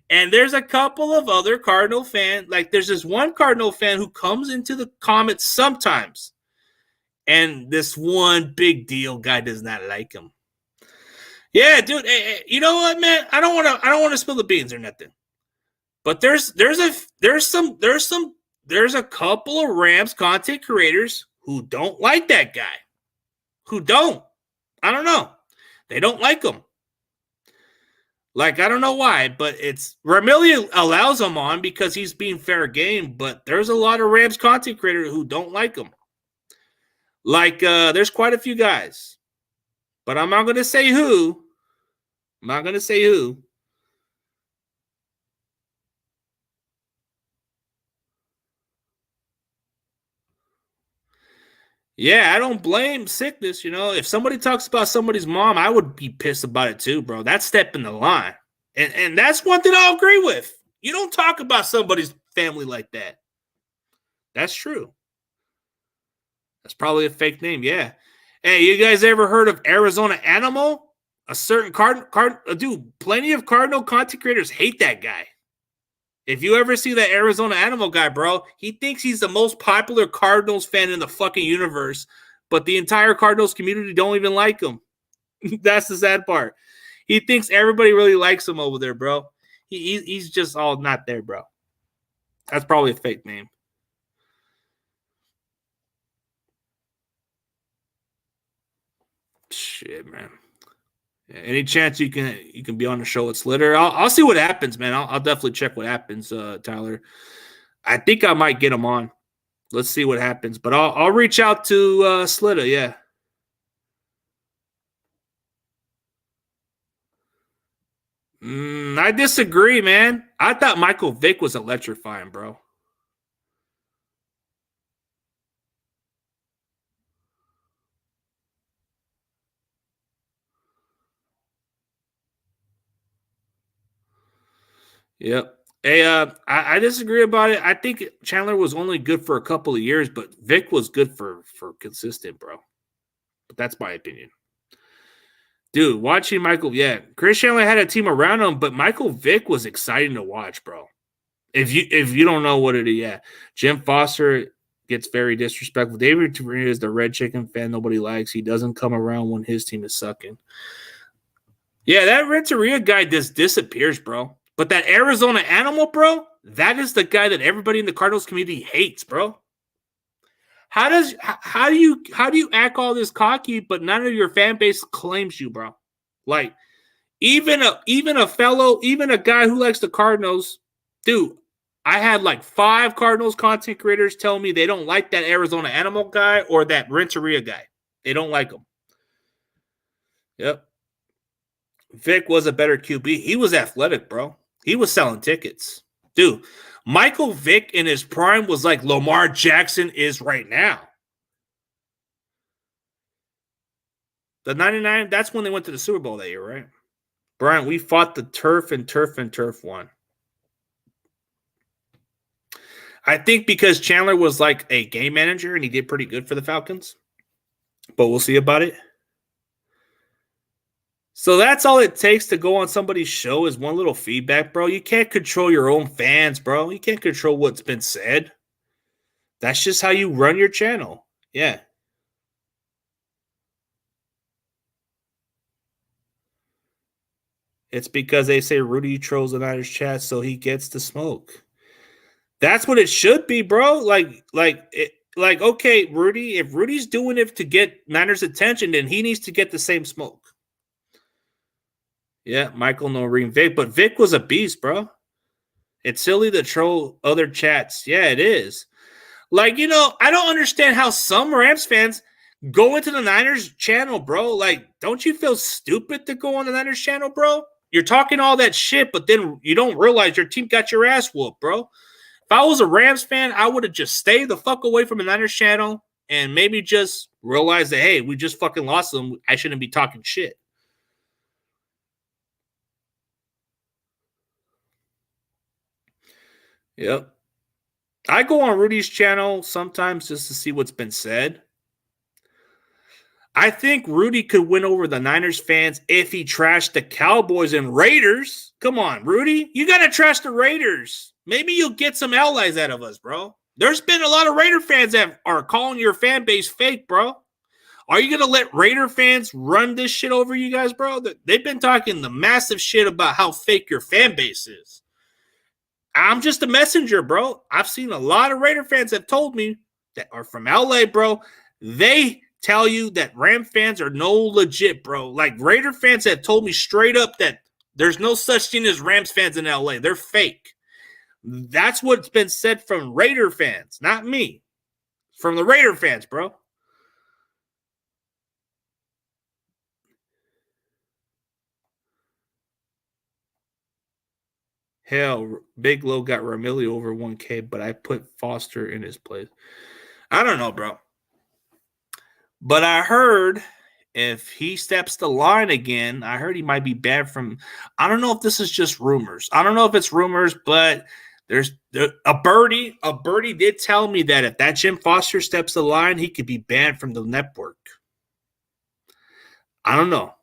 A: And there's a couple of other Cardinal fans. Like there's this one Cardinal fan who comes into the comments sometimes, and this one big deal guy does not like him. Yeah, dude. Hey, you know what, man? I don't want to spill the beans or nothing. But there's a couple of Rams content creators who don't like that guy. Who don't. I don't know. They don't like him. Like, I don't know why, but it's Remilia allows him on because he's being fair game, but there's a lot of Rams content creators who don't like him. Like, there's quite a few guys. But I'm not going to say who. I'm not going to say who. Yeah, I don't blame sickness, you know. If somebody talks about somebody's mom, I would be pissed about it too, bro. That's stepping the line. And that's one thing I'll agree with. You don't talk about somebody's family like that. That's true. That's probably a fake name, yeah. Hey, you guys ever heard of Arizona Animal? A certain dude, plenty of Cardinal content creators hate that guy. If you ever see that Arizona Animal guy, bro, he thinks he's the most popular Cardinals fan in the fucking universe, but the entire Cardinals community don't even like him. That's the sad part. He thinks everybody really likes him over there, bro. He's just all not there, bro. That's probably a fake name. Shit, man. Yeah, any chance you can be on the show with Slitter? I'll see what happens, man. I'll definitely check what happens, Tyler. I think I might get him on. Let's see what happens, but I'll reach out to Slitter. Yeah. I disagree, man. I thought Michael Vick was electrifying, bro. Yep. Hey, I disagree about it. I think Chandler was only good for a couple of years, but Vic was good for consistent, bro. But that's my opinion. Dude, watching Michael, yeah, Chris Chandler had a team around him, but Michael Vick was exciting to watch, bro. If you don't know what it is, yeah. Jim Foster gets very disrespectful. David Torino is the red chicken fan nobody likes. He doesn't come around when his team is sucking. Yeah, that Renteria guy just disappears, bro. But that Arizona Animal, bro, that is the guy that everybody in the Cardinals community hates, bro. How do you act all this cocky, but none of your fan base claims you, bro? Like even a guy who likes the Cardinals, dude. I had like 5 Cardinals content creators tell me they don't like that Arizona Animal guy or that Renteria guy. They don't like him. Yep. Vic was a better QB. He was athletic, bro. He was selling tickets. Dude, Michael Vick in his prime was like Lamar Jackson is right now. The 99, that's when they went to the Super Bowl that year, right? Brian, we fought the turf and turf won. I think because Chandler was like a game manager and he did pretty good for the Falcons. But we'll see about it. So that's all it takes to go on somebody's show is one little feedback, bro. You can't control your own fans, bro. You can't control what's been said. That's just how you run your channel. Yeah. It's because they say Rudy trolls the Niners chat so he gets the smoke. That's what it should be, bro. Like, okay, Rudy, if Rudy's doing it to get Niners attention, then he needs to get the same smoke. Yeah, Michael Noreen Vic, but Vic was a beast, bro. It's silly to troll other chats. Yeah, it is. Like, I don't understand how some Rams fans go into the Niners channel, bro. Like, don't you feel stupid to go on the Niners channel, bro? You're talking all that shit, but then you don't realize your team got your ass whooped, bro. If I was a Rams fan, I would have just stayed the fuck away from the Niners channel and maybe just realize that, hey, we just fucking lost them. I shouldn't be talking shit. Yep. I go on Rudy's channel sometimes just to see what's been said. I think Rudy could win over the Niners fans if he trashed the Cowboys and Raiders. Come on, Rudy. You got to trash the Raiders. Maybe you'll get some allies out of us, bro. There's been a lot of Raider fans that are calling your fan base fake, bro. Are you going to let Raider fans run this shit over you guys, bro? They've been talking the massive shit about how fake your fan base is. I'm just a messenger, bro. I've seen a lot of Raider fans that told me that are from LA, bro. They tell you that Ram fans are no legit, bro. Like Raider fans have told me straight up that there's no such thing as Rams fans in LA. They're fake. That's what's been said from Raider fans, not me. From the Raider fans, bro. Hell, Big Low got Ramilli over 1K, but I put Foster in his place. I don't know, bro. But I heard if he steps the line again, I heard he might be banned from. I don't know if this is just rumors. I don't know if it's rumors, but there's a birdie. A birdie did tell me that if that Jim Foster steps the line, he could be banned from the network. I don't know.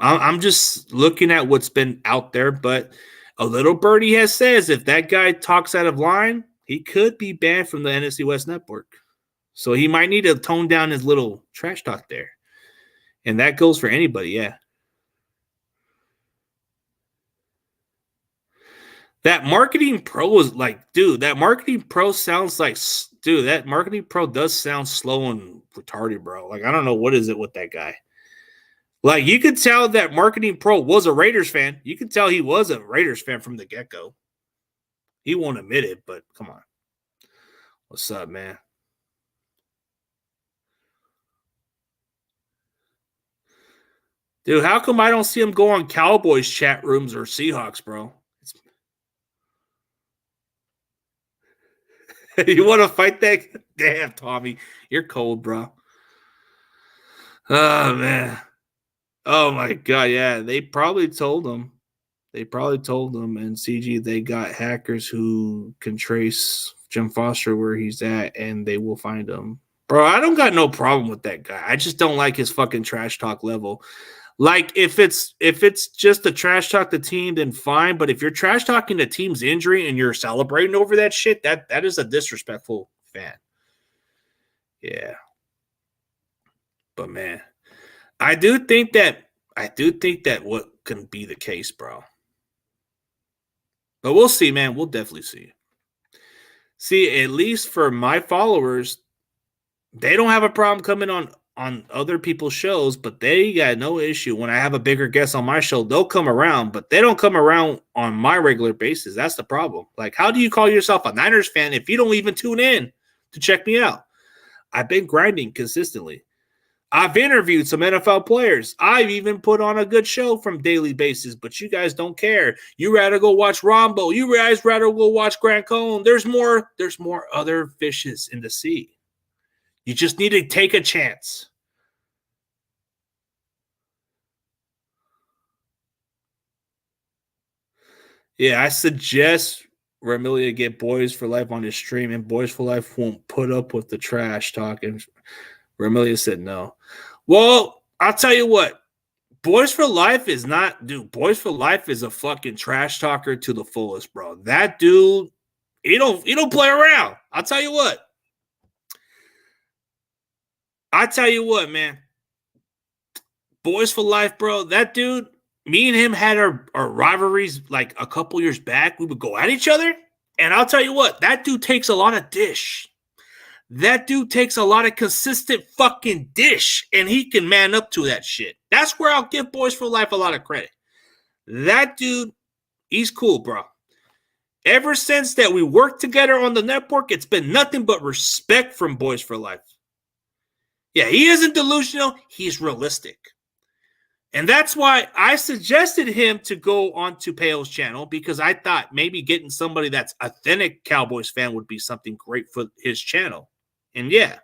A: I'm just looking at what's been out there, but a little birdie has says if that guy talks out of line, he could be banned from the NFC West network. So he might need to tone down his little trash talk there. And that goes for anybody, yeah. That marketing pro is like, dude, that marketing pro sounds like, dude, that marketing pro does sound slow and retarded, bro. Like, I don't know what is it with that guy. Like, you could tell that marketing pro was a Raiders fan. You could tell he was a Raiders fan from the get-go. He won't admit it, but come on. What's up, man? Dude, how come I don't see him go on Cowboys chat rooms or Seahawks, bro? You want to fight that? Damn, Tommy. You're cold, bro. Oh, man. Oh, my God. Yeah, they probably told him. And CG, they got hackers who can trace Jim Foster where he's at, and they will find him. Bro, I don't got no problem with that guy. I just don't like his fucking trash talk level. Like, if it's just a trash talk the team, then fine. But if you're trash talking the team's injury and you're celebrating over that shit, that is a disrespectful fan. Yeah. But man, I do think that what can be the case, bro. But we'll see, man. We'll definitely see. See, at least for my followers, They don't have a problem coming on other people's shows, but they got no issue. When I have a bigger guest on my show, they'll come around, but they don't come around on my regular basis. That's the problem. Like, how do you call yourself a Niners fan if you don't even tune in to check me out? I've been grinding consistently. I've interviewed some NFL players. I've even put on a good show from daily basis, but you guys don't care. You rather go watch Rombo. You guys rather go watch Grant Cohn. There's more other fishes in the sea. You just need to take a chance. Yeah, I suggest Ramilia get Boys for Life on his stream, and Boys for Life won't put up with the trash talk. And Ramilia said no. Well, I'll tell you what. Boys for Life is not, dude. Boys for Life is a fucking trash talker to the fullest, bro. That dude, he don't play around. I'll tell you what. Man. Boys for Life, bro. That dude, me and him had our rivalries like a couple years back. We would go at each other. And I'll tell you what, that dude takes a lot of dish. That dude takes a lot of consistent fucking dish, and he can man up to that shit. That's where I'll give Boys for Life a lot of credit. That dude, he's cool, bro. Ever since that we worked together on the network, it's been nothing but respect from Boys for Life. Yeah, he isn't delusional. He's realistic. And that's why I suggested him to go onto Pale's channel, because I thought maybe getting somebody that's authentic Cowboys fan would be something great for his channel. And yeah,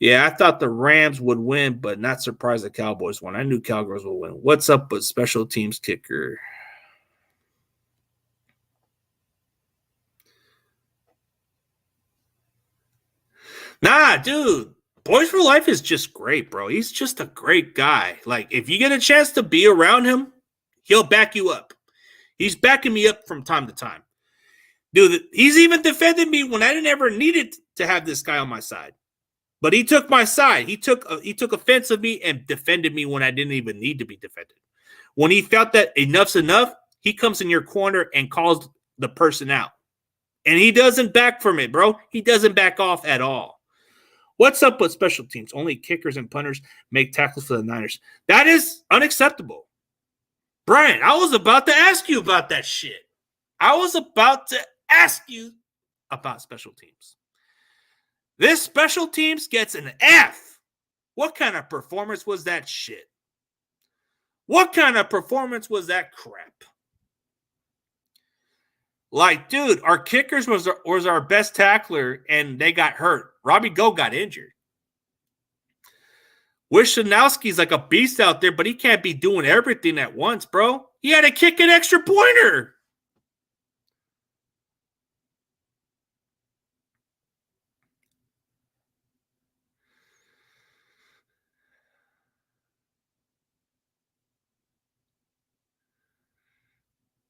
A: I thought the Rams would win, but not surprised the Cowboys won. I knew Cowboys would win. What's up with special teams kicker? Nah, dude. Boys for Life is just great, bro. He's just a great guy. Like, if you get a chance to be around him, he'll back you up. He's backing me up from time to time. Dude, he's even defended me when I didn't ever needed to have this guy on my side. But he took my side. He took offense of me and defended me when I didn't even need to be defended. When he felt that enough's enough, he comes in your corner and calls the person out. And he doesn't back from it, bro. He doesn't back off at all. What's up with special teams? Only kickers and punters make tackles for the Niners. That is unacceptable. Brian, I was about to ask you about that shit. I was about to ask you about special teams. This special teams gets an F. What kind of performance was that shit? What kind of performance was that crap? Like, dude, our kickers was our best tackler, and they got hurt. Robbie Gould got injured. Wishnowski's like a beast out there, but he can't be doing everything at once, bro. He had to kick an extra pointer.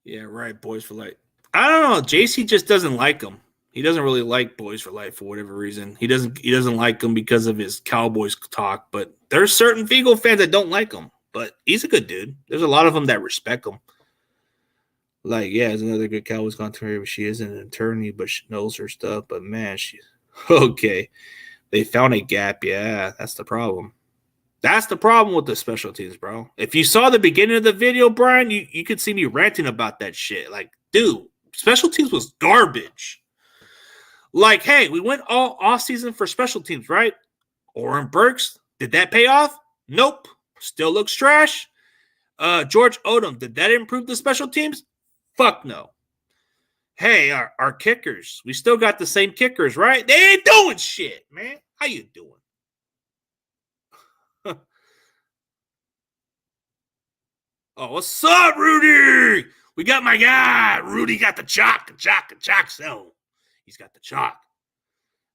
A: Yeah, right, Boys for Life. I don't know. JC just doesn't like him. He doesn't really like Boys for Life for whatever reason. He doesn't like him because of his Cowboys talk, but there's certain Vigo fans that don't like him. But he's a good dude. There's a lot of them that respect him. Like, yeah, there's another good Cowboys contemporary, but she isn't an attorney, but she knows her stuff. But man, she's okay. They found a gap. Yeah, that's the problem. That's the problem with the special teams, bro. If you saw the beginning of the video, Brian, you could see me ranting about that shit. Like, dude, special teams was garbage. Like, hey, we went all off season for special teams, right? Oren Burks, did that pay off? Nope. Still looks trash. George Odom, did that improve the special teams? Fuck no. Hey, our kickers, we still got the same kickers, right? They ain't doing shit, man. How you doing? Oh, what's up, Rudy? We got my guy. Rudy got the chalk zone. He's got the chalk.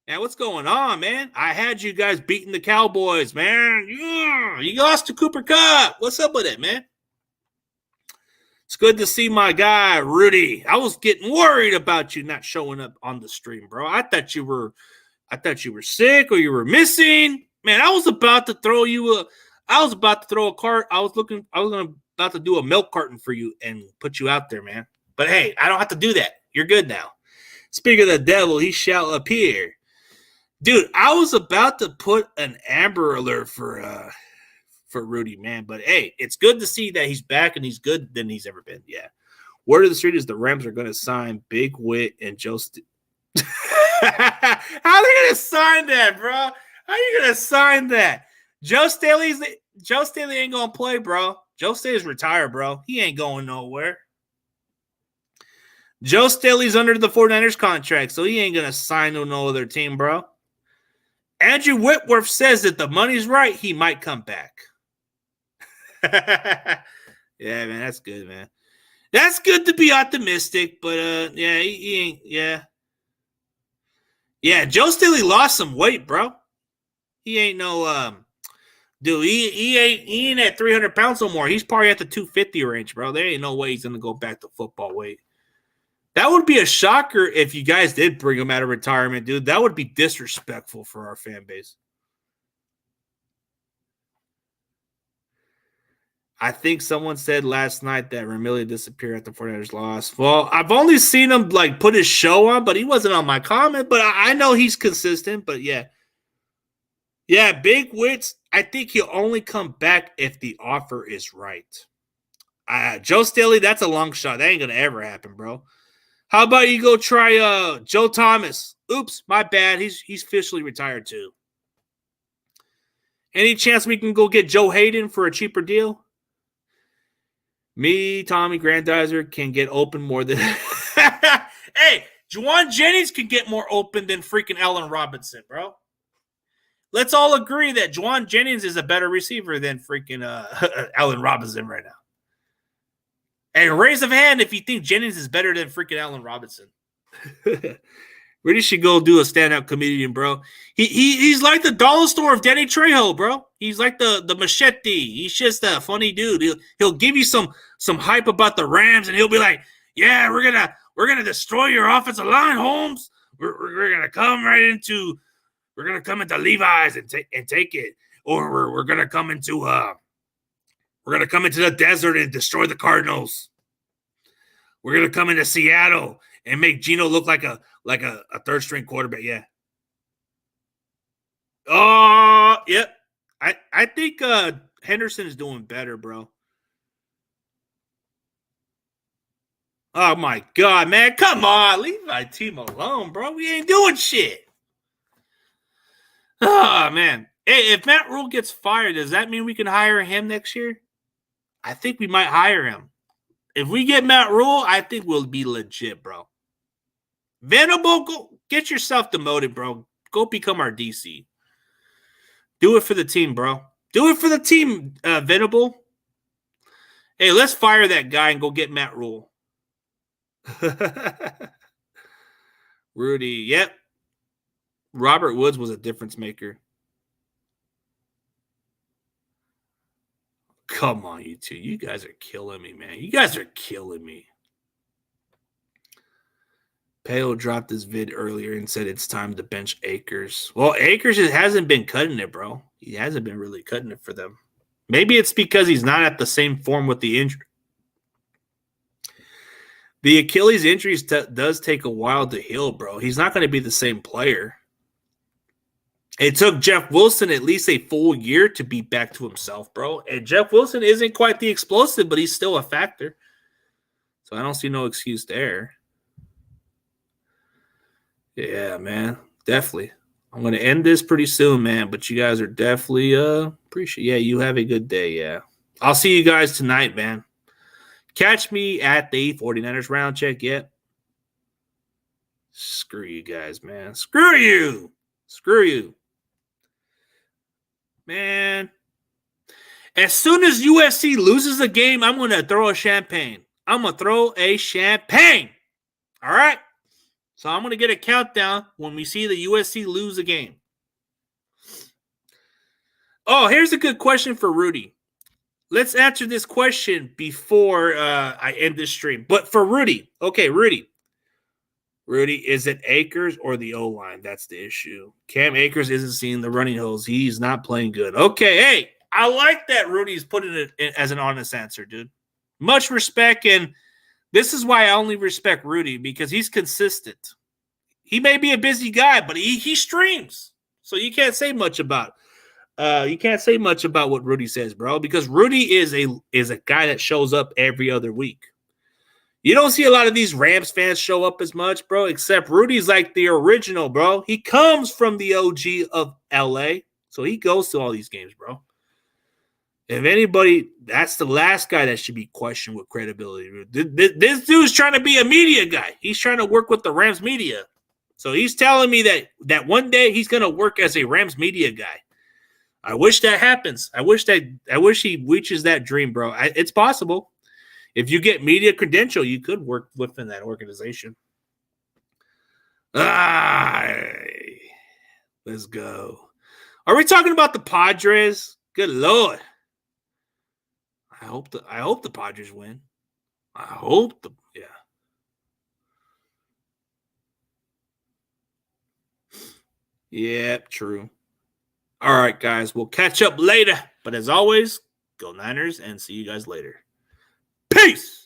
A: Man, what's going on, man? I had you guys beating the Cowboys, man. Yeah, you lost to Cooper Kupp. What's up with it, man? It's good to see my guy, Rudy. I was getting worried about you not showing up on the stream, bro. I thought you were sick or you were missing. Man, I was about to throw a cart. I was about to do a milk carton for you and put you out there, man. But hey, I don't have to do that. You're good now. Speak of the devil, he shall appear. Dude, I was about to put an Amber Alert for Rudy, man. But hey, it's good to see that he's back and he's good than he's ever been. Yeah. Word of the street is the Rams are going to sign Big Wit and Joe. How are they going to sign that, bro? How are you going to sign that? Joe Staley ain't going to play, bro. Joe Staley's retired, bro. He ain't going nowhere. Joe Staley's under the 49ers contract, so he ain't going to sign to no other team, bro. Andrew Whitworth says that the money's right, he might come back. Yeah, man, that's good, man. That's good to be optimistic, but yeah, he ain't. Yeah. Joe Staley lost some weight, bro. He ain't no dude. He ain't at 300 pounds no more. He's probably at the 250 range, bro. There ain't no way he's gonna go back to football weight. That would be a shocker if you guys did bring him out of retirement, dude. That would be disrespectful for our fan base. I think someone said last night that Ramillia disappeared at the 49ers loss. Well, I've only seen him like put his show on, but he wasn't on my comment. But I know he's consistent. But yeah. Yeah, Big Wits, I think he'll only come back if the offer is right. Joe Staley, that's a long shot. That ain't going to ever happen, bro. How about you go try Joe Thomas? Oops, my bad. He's officially retired too. Any chance we can go get Joe Hayden for a cheaper deal? Me, Tommy Grandizer can get open more than... Hey, Juwan Jennings can get more open than freaking Allen Robinson, bro. Let's all agree that Juwan Jennings is a better receiver than freaking Allen Robinson right now. And raise of hand if you think Jennings is better than freaking Allen Robinson. Really should go do a standout comedian, bro. He's like the dollar store of Danny Trejo, bro. He's like the machete. He's just a funny dude. He'll give you some hype about the Rams, and he'll be like, "Yeah, we're gonna destroy your offensive line, Holmes. We're gonna come right into Levi's and take it, or we're gonna come into the desert and destroy the Cardinals. We're gonna come into Seattle and make Geno look like a third string quarterback." Yeah. Oh, yep. I think Henderson is doing better, bro. Oh my God, man. Come on. Leave my team alone, bro. We ain't doing shit. Oh man. Hey, if Matt Rule gets fired, does that mean we can hire him next year? I think we might hire him. If we get Matt Rule, I think we'll be legit, bro. Venable, go get yourself demoted, bro. Go become our DC. Do it for the team, bro. Do it for the team, Venable. Hey, let's fire that guy and go get Matt Rule. Rudy, yep. Robert Woods was a difference maker. Come on, you two. You guys are killing me, man. You guys are killing me. Peo dropped his vid earlier and said it's time to bench Akers. Well, Akers hasn't been cutting it, bro. He hasn't been really cutting it for them. Maybe it's because he's not at the same form with the injury. The Achilles injury does take a while to heal, bro. He's not going to be the same player. It took Jeff Wilson at least a full year to be back to himself, bro. And Jeff Wilson isn't quite the explosive, but he's still a factor. So I don't see no excuse there. Yeah, man. Definitely. I'm going to end this pretty soon, man. But you guys are definitely appreciate. Yeah, you have a good day, yeah. I'll see you guys tonight, man. Catch me at the 49ers round check, yep. Screw you guys, man. Screw you. Screw you. Man. As soon as USC loses a game, I'm going to throw a champagne. I'm going to throw a champagne. All right? So I'm going to get a countdown when we see the USC lose a game. Oh, here's a good question for Rudy. Let's answer this question before I end this stream. But for Rudy, okay, Rudy, is it Akers or the O-line? That's the issue. Cam Akers isn't seeing the running holes. He's not playing good. Okay, hey, I like that Rudy's putting it as an honest answer, dude. Much respect, and this is why I only respect Rudy, because he's consistent. He may be a busy guy, but he streams. So you can't say much about what Rudy says, bro, because Rudy is a guy that shows up every other week. You don't see a lot of these Rams fans show up as much, bro, except Rudy's like the original, bro. He comes from the OG of LA, so he goes to all these games, bro. If anybody, that's the last guy that should be questioned with credibility. This dude's trying to be a media guy. He's trying to work with the Rams media. So he's telling me that one day he's going to work as a Rams media guy. I wish that happens. I wish he reaches that dream, bro. It's possible. If you get media credential, you could work within that organization. Let's go. Are we talking about the Padres? Good Lord. I hope the Padres win. Yeah. Yep, true. All right, guys. We'll catch up later. But as always, go Niners and see you guys later. Peace.